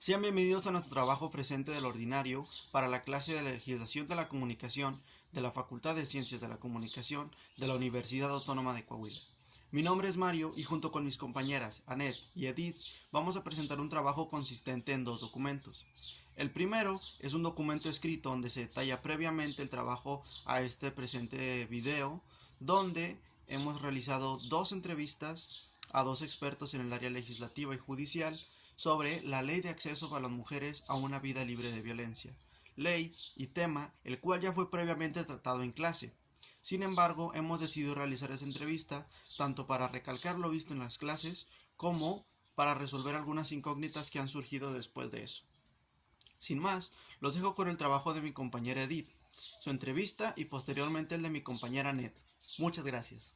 Sean bienvenidos a nuestro trabajo presente del ordinario para la clase de legislación de la comunicación de la Facultad de Ciencias de la Comunicación de la Universidad Autónoma de Coahuila. Mi nombre es Mario y junto con mis compañeras Anet y Edith vamos a presentar un trabajo consistente en dos documentos. El primero es un documento escrito donde se detalla previamente el trabajo a este presente video, donde hemos realizado dos entrevistas a dos expertos en el área legislativa y judicial sobre la Ley de Acceso para las Mujeres a una Vida Libre de Violencia, ley y tema el cual ya fue previamente tratado en clase. Sin embargo, hemos decidido realizar esa entrevista tanto para recalcar lo visto en las clases como para resolver algunas incógnitas que han surgido después de eso. Sin más, los dejo con el trabajo de mi compañera Edith, su entrevista y posteriormente el de mi compañera Ned. Muchas gracias.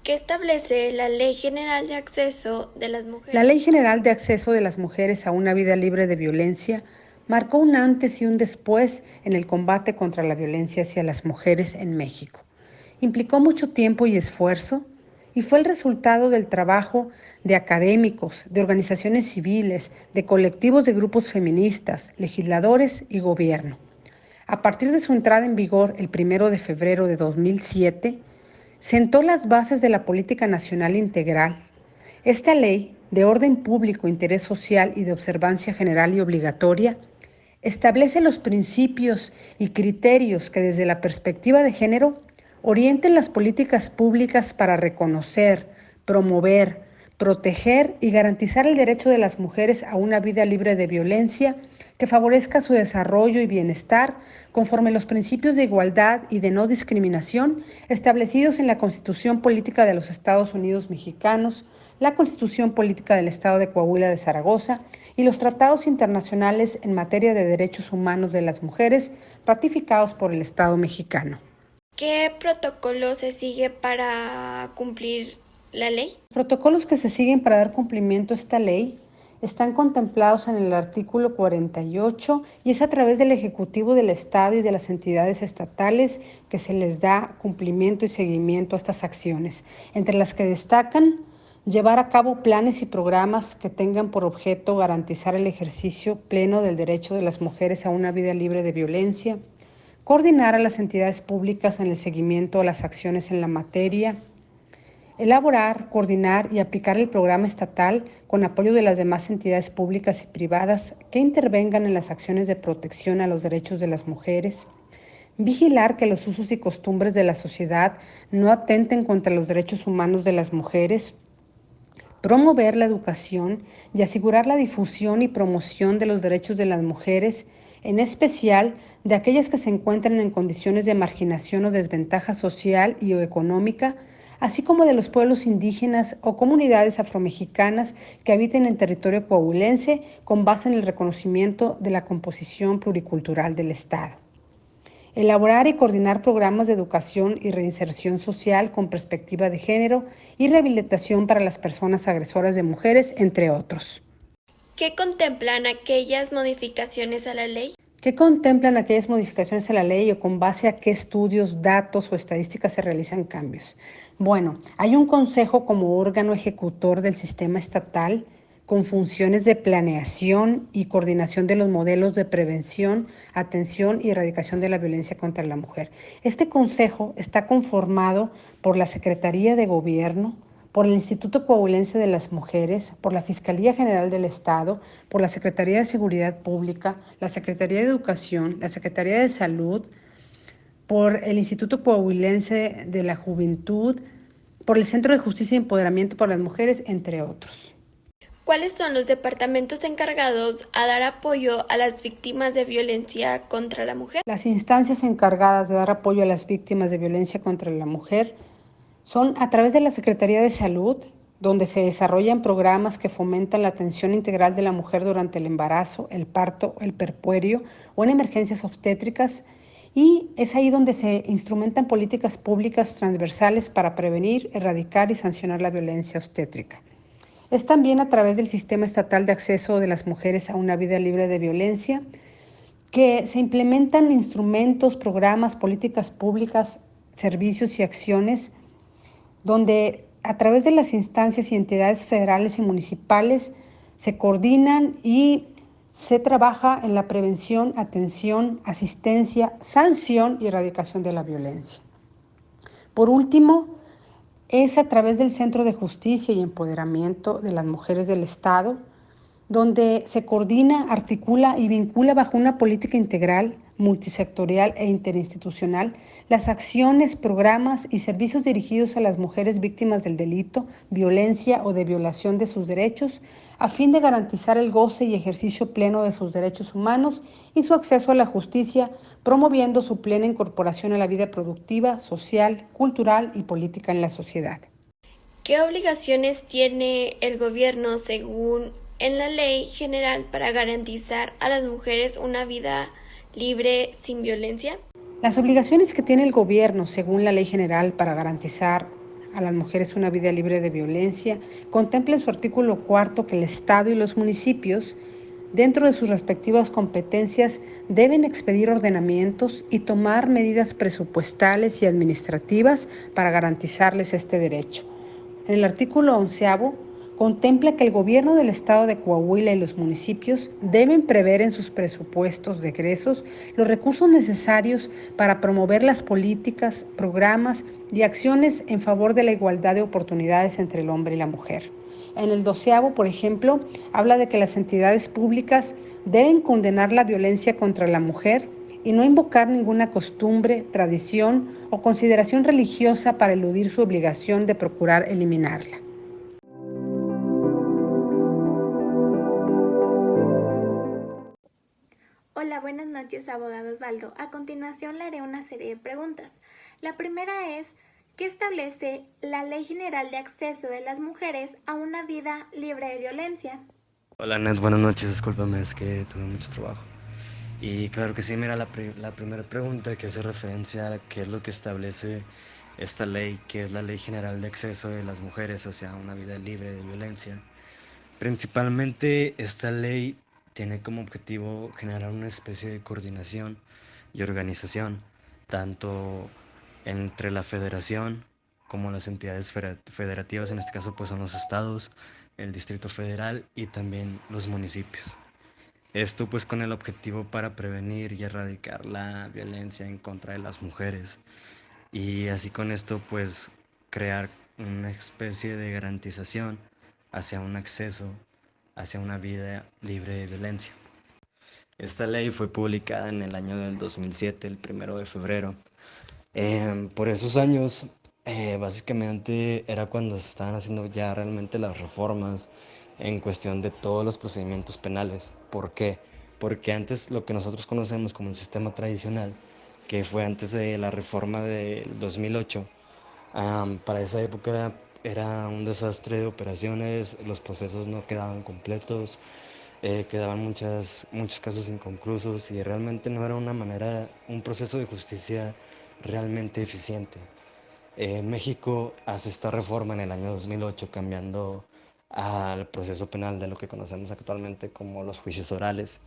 ¿Qué establece la Ley General de Acceso de las La Mujeres? Ley General de Acceso de las Mujeres a una Vida Libre de Violencia marcó un antes y un después en el combate contra la violencia hacia las mujeres en México. Implicó mucho tiempo y esfuerzo y fue el resultado del trabajo de académicos, de organizaciones civiles, de colectivos de grupos feministas, legisladores y gobierno. A partir de su entrada en vigor el 1 de febrero de 2007, sentó las bases de la política nacional integral. Esta ley, de orden público, interés social y de observancia general y obligatoria, establece los principios y criterios que desde la perspectiva de género orienten las políticas públicas para reconocer, promover, proteger y garantizar el derecho de las mujeres a una vida libre de violencia que favorezca su desarrollo y bienestar conforme a los principios de igualdad y de no discriminación establecidos en la Constitución Política de los Estados Unidos Mexicanos, la Constitución Política del Estado de Coahuila de Zaragoza y los tratados internacionales en materia de derechos humanos de las mujeres ratificados por el Estado mexicano. ¿Qué protocolo se sigue para cumplir la ley? Los protocolos que se siguen para dar cumplimiento a esta ley están contemplados en el artículo 48 y es a través del Ejecutivo del Estado y de las entidades estatales que se les da cumplimiento y seguimiento a estas acciones, entre las que destacan llevar a cabo planes y programas que tengan por objeto garantizar el ejercicio pleno del derecho de las mujeres a una vida libre de violencia, coordinar a las entidades públicas en el seguimiento a las acciones en la materia, elaborar, coordinar y aplicar el programa estatal con apoyo de las demás entidades públicas y privadas que intervengan en las acciones de protección a los derechos de las mujeres, vigilar que los usos y costumbres de la sociedad no atenten contra los derechos humanos de las mujeres, promover la educación y asegurar la difusión y promoción de los derechos de las mujeres, en especial de aquellas que se encuentran en condiciones de marginación o desventaja social y o económica, así como de los pueblos indígenas o comunidades afromexicanas que habiten en territorio coahuilense con base en el reconocimiento de la composición pluricultural del Estado. Elaborar y coordinar programas de educación y reinserción social con perspectiva de género y rehabilitación para las personas agresoras de mujeres, entre otros. ¿Qué contemplan aquellas modificaciones a la ley? ¿Qué contemplan aquellas modificaciones a la ley o con base a qué estudios, datos o estadísticas se realizan cambios? Bueno, hay un consejo como órgano ejecutor del sistema estatal con funciones de planeación y coordinación de los modelos de prevención, atención y erradicación de la violencia contra la mujer. Este consejo está conformado por la Secretaría de Gobierno, por el Instituto Coahuilense de las Mujeres, por la Fiscalía General del Estado, por la Secretaría de Seguridad Pública, la Secretaría de Educación, la Secretaría de Salud, por el Instituto Coahuilense de la Juventud, por el Centro de Justicia y Empoderamiento para las Mujeres, entre otros. ¿Cuáles son los departamentos encargados a dar apoyo a las víctimas de violencia contra la mujer? Las instancias encargadas de dar apoyo a las víctimas de violencia contra la mujer son a través de la Secretaría de Salud, donde se desarrollan programas que fomentan la atención integral de la mujer durante el embarazo, el parto, el perpuerio o en emergencias obstétricas, y es ahí donde se instrumentan políticas públicas transversales para prevenir, erradicar y sancionar la violencia obstétrica. Es también a través del Sistema Estatal de Acceso de las Mujeres a una Vida Libre de Violencia que se implementan instrumentos, programas, políticas públicas, servicios y acciones donde a través de las instancias y entidades federales y municipales Se coordinan y se trabaja en la prevención, atención, asistencia, sanción y erradicación de la violencia. Por último, es a través del Centro de Justicia y Empoderamiento de las Mujeres del Estado, donde se coordina, articula y vincula bajo una política integral, multisectorial e interinstitucional las acciones, programas y servicios dirigidos a las mujeres víctimas del delito, violencia o de violación de sus derechos, a fin de garantizar el goce y ejercicio pleno de sus derechos humanos y su acceso a la justicia, promoviendo su plena incorporación a la vida productiva, social, cultural y política en la sociedad. ¿Qué obligaciones tiene el gobierno según en la Ley General para garantizar a las mujeres una vida libre sin violencia? Las obligaciones que tiene el gobierno según la Ley General para garantizar a las mujeres una vida libre de violencia contempla en su artículo 4 que el Estado y los municipios, dentro de sus respectivas competencias, deben expedir ordenamientos y tomar medidas presupuestales y administrativas para garantizarles este derecho. En el artículo 11 contempla que el gobierno del estado de Coahuila y los municipios deben prever en sus presupuestos de egresos los recursos necesarios para promover las políticas, programas y acciones en favor de la igualdad de oportunidades entre el hombre y la mujer. En el 12, por ejemplo, habla de que las entidades públicas deben condenar la violencia contra la mujer y no invocar ninguna costumbre, tradición o consideración religiosa para eludir su obligación de procurar eliminarla. Hola, buenas noches, abogado Osvaldo. A continuación le haré una serie de preguntas. La primera es, ¿qué establece la Ley General de Acceso de las Mujeres a una vida libre de violencia? Hola Ned, buenas noches, discúlpame, es que tuve mucho trabajo. Y claro que sí, mira, la primera pregunta que hace referencia a qué es lo que establece esta ley, que es la Ley General de Acceso de las Mujeres hacia una vida libre de violencia. Principalmente esta ley tiene como objetivo generar una especie de coordinación y organización, tanto entre la federación como las entidades federativas, en este caso pues son los estados, el Distrito Federal y también los municipios. Esto pues con el objetivo para prevenir y erradicar la violencia en contra de las mujeres y así con esto pues crear una especie de garantización hacia un acceso hacia una vida libre de violencia. Esta ley fue publicada en el año del 2007, el 1 de febrero. Por esos años, básicamente era cuando se estaban haciendo ya realmente las reformas en cuestión de todos los procedimientos penales. ¿Por qué? Porque antes lo que nosotros conocemos como el sistema tradicional, que fue antes de la reforma del 2008, para esa época era un desastre de operaciones, los procesos no quedaban completos, quedaban muchos casos inconclusos y realmente no era un proceso de justicia realmente eficiente. México hace esta reforma en el año 2008 cambiando al proceso penal de lo que conocemos actualmente como los juicios orales.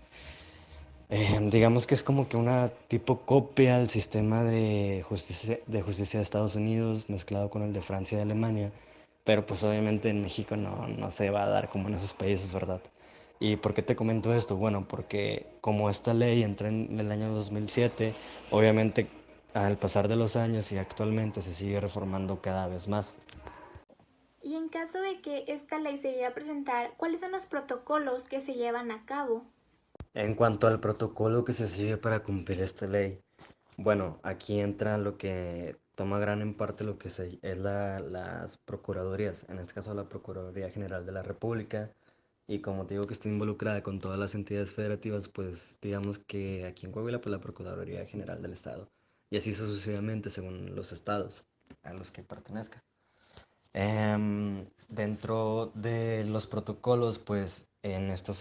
Digamos que es como que una tipo copia al sistema de justicia de Estados Unidos mezclado con el de Francia y de Alemania, pero pues obviamente en México no se va a dar como en esos países, ¿verdad? ¿Y por qué te comento esto? Bueno, porque como esta ley entró en el año 2007, obviamente al pasar de los años y actualmente se sigue reformando cada vez más. Y en caso de que esta ley se llegue a presentar, ¿cuáles son los protocolos que se llevan a cabo? En cuanto al protocolo que se sigue para cumplir esta ley, bueno, aquí entra lo que toma gran en parte lo que es las procuradurías, en este caso la Procuraduría General de la República, y como te digo que está involucrada con todas las entidades federativas, pues digamos que aquí en Coahuila, pues la Procuraduría General del Estado, y así sucesivamente según los estados a los que pertenezca. Dentro de los protocolos, pues en esto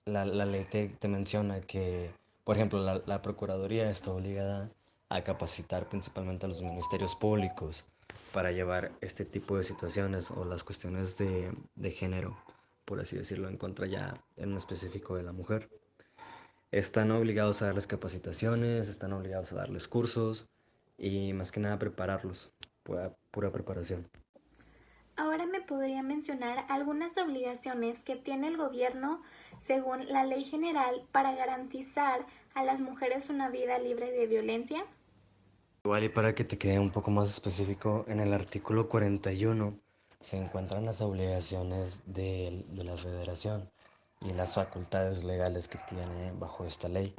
la ley te menciona que, por ejemplo, la Procuraduría está obligada a capacitar principalmente a los ministerios públicos para llevar este tipo de situaciones o las cuestiones de género, por así decirlo, en contra ya en específico de la mujer. Están obligados a darles capacitaciones, están obligados a darles cursos y más que nada prepararlos, pura preparación. Ahora me podría mencionar algunas obligaciones que tiene el gobierno según la Ley General para garantizar a las mujeres una vida libre de violencia. Igual y para que te quede un poco más específico, en el artículo 41 se encuentran las obligaciones de la federación y las facultades legales que tiene bajo esta ley.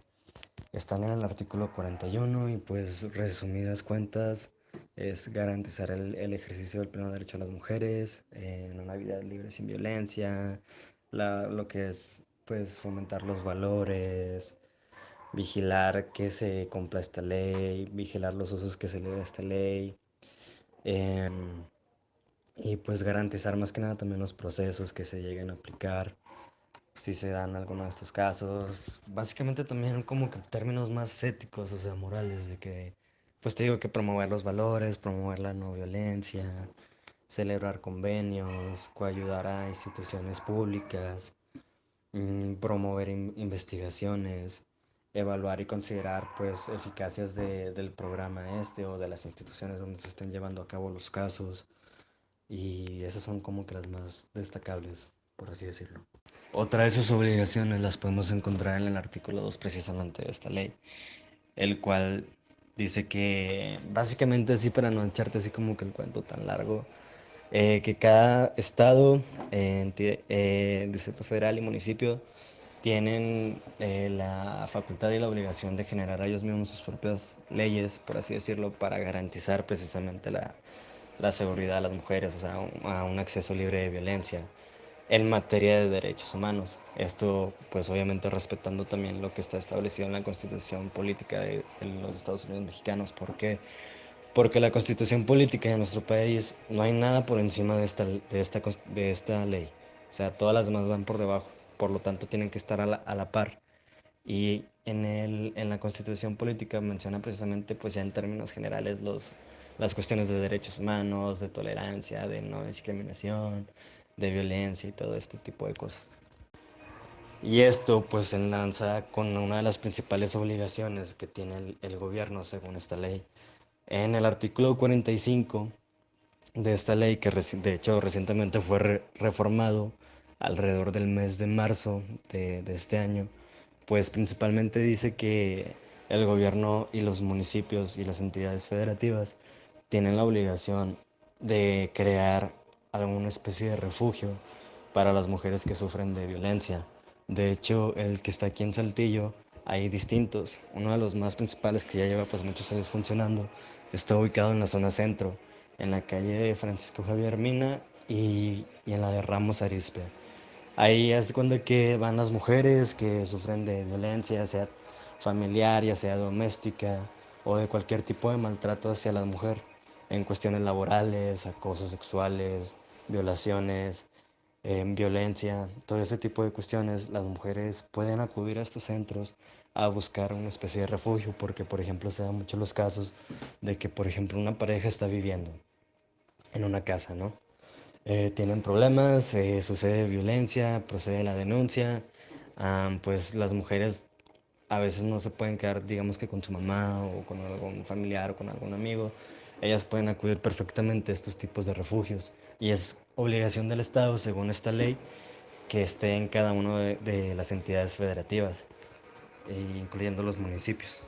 Están en el artículo 41 y pues resumidas cuentas es garantizar el ejercicio del pleno derecho a las mujeres en una vida libre sin violencia, lo que es pues fomentar los valores, vigilar que se cumpla esta ley, vigilar los usos que se le da a esta ley, em, y pues garantizar más que nada también los procesos que se lleguen a aplicar si se dan alguno de estos casos. Básicamente también como que términos más éticos, o sea, morales, de que, pues te digo que promover los valores, promover la no violencia, celebrar convenios, coayudar a instituciones públicas, promover investigaciones, evaluar y considerar pues eficacias del programa este o de las instituciones donde se estén llevando a cabo los casos. Y esas son como que las más destacables, por así decirlo. Otra de sus obligaciones las podemos encontrar en el artículo 2 precisamente de esta ley, el cual dice que básicamente así para no echarte así como que el cuento tan largo, que cada estado, Distrito Federal y municipio tienen la facultad y la obligación de generar a ellos mismos sus propias leyes, por así decirlo, para garantizar precisamente la seguridad de las mujeres, o sea, a un acceso libre de violencia en materia de derechos humanos. Esto, pues obviamente respetando también lo que está establecido en la Constitución Política de los Estados Unidos Mexicanos. ¿Por qué? Porque la Constitución Política de nuestro país no hay nada por encima de esta ley. O sea, todas las demás van por debajo. Por lo tanto, tienen que estar a la par. Y en la Constitución Política menciona precisamente, pues ya en términos generales, las cuestiones de derechos humanos, de tolerancia, de no discriminación, de violencia y todo este tipo de cosas. Y esto pues se enlaza con una de las principales obligaciones que tiene el gobierno según esta ley. En el artículo 45 de esta ley, que de hecho recientemente fue reformado alrededor del mes de marzo de este año, pues principalmente dice que el gobierno y los municipios y las entidades federativas tienen la obligación de crear alguna especie de refugio para las mujeres que sufren de violencia. De hecho, el que está aquí en Saltillo, hay distintos. Uno de los más principales que ya lleva pues muchos años funcionando, está ubicado en la zona centro, en la calle de Francisco Javier Mina y en la de Ramos Arizpe. Ahí es cuando que van las mujeres que sufren de violencia, ya sea familiar, ya sea doméstica o de cualquier tipo de maltrato hacia la mujer en cuestiones laborales, acosos sexuales, violaciones, violencia, todo ese tipo de cuestiones. Las mujeres pueden acudir a estos centros a buscar una especie de refugio porque, por ejemplo, se dan muchos los casos de que, por ejemplo, una pareja está viviendo en una casa, ¿no? Tienen problemas, sucede violencia, procede la denuncia, pues las mujeres a veces no se pueden quedar, digamos que con su mamá o con algún familiar o con algún amigo. Ellas pueden acudir perfectamente a estos tipos de refugios y es obligación del Estado, según esta ley, que esté en cada una de las entidades federativas, incluyendo los municipios.